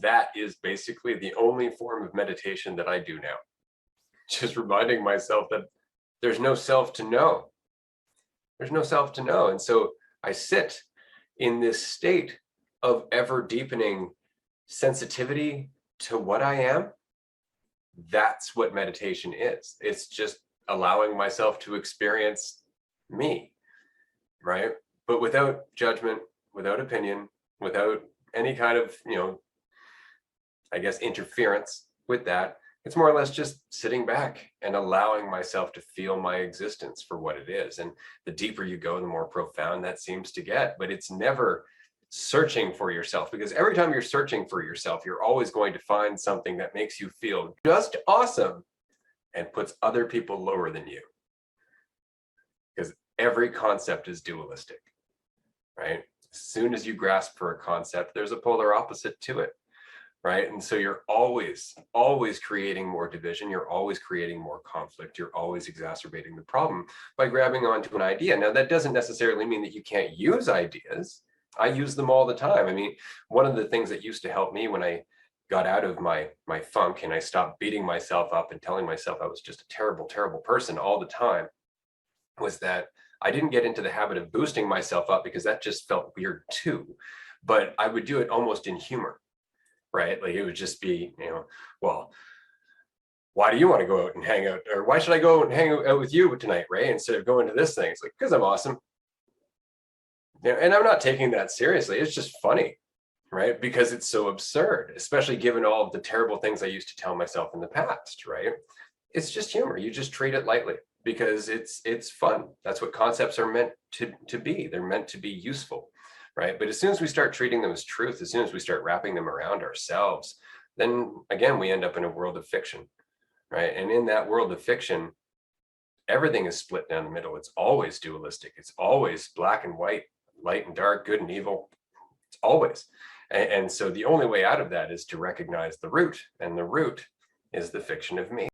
That is basically the only form of meditation that I do now. Just reminding myself that there's no self to know. There's no self to know. And so I sit in this state of ever deepening sensitivity to what I am. That's what meditation is. It's just allowing myself to experience me, right? But without judgment, without opinion, without any kind of, I guess, interference with that. It's more or less just sitting back and allowing myself to feel my existence for what it is. And the deeper you go, the more profound that seems to get. But it's never searching for yourself, because every time you're searching for yourself, you're always going to find something that makes you feel just awesome and puts other people lower than you. Because every concept is dualistic, right? As soon as you grasp for a concept, there's a polar opposite to it. Right. And so you're always creating more division. You're always creating more conflict. You're always exacerbating the problem by grabbing onto an idea. Now, that doesn't necessarily mean that you can't use ideas. I use them all the time. I mean, one of the things that used to help me when I got out of my funk and I stopped beating myself up and telling myself I was just a terrible, terrible person all the time was that I didn't get into the habit of boosting myself up, because that just felt weird too. But I would do it almost in humor. Right? Like it would just be, well, why do you want to go out and hang out? Or why should I go out and hang out with you tonight, Ray, instead of going to this thing? It's like, because I'm awesome. And I'm not taking that seriously. It's just funny, right? Because it's so absurd, especially given all of the terrible things I used to tell myself in the past, right? It's just humor. You just treat it lightly because it's fun. That's what concepts are meant to be. They're meant to be useful. Right? But as soon as we start treating them as truth, as soon as we start wrapping them around ourselves, then again, we end up in a world of fiction, right? And in that world of fiction, everything is split down the middle. It's always dualistic. It's always black and white, light and dark, good and evil. It's always. And so the only way out of that is to recognize the root, and the root is the fiction of me.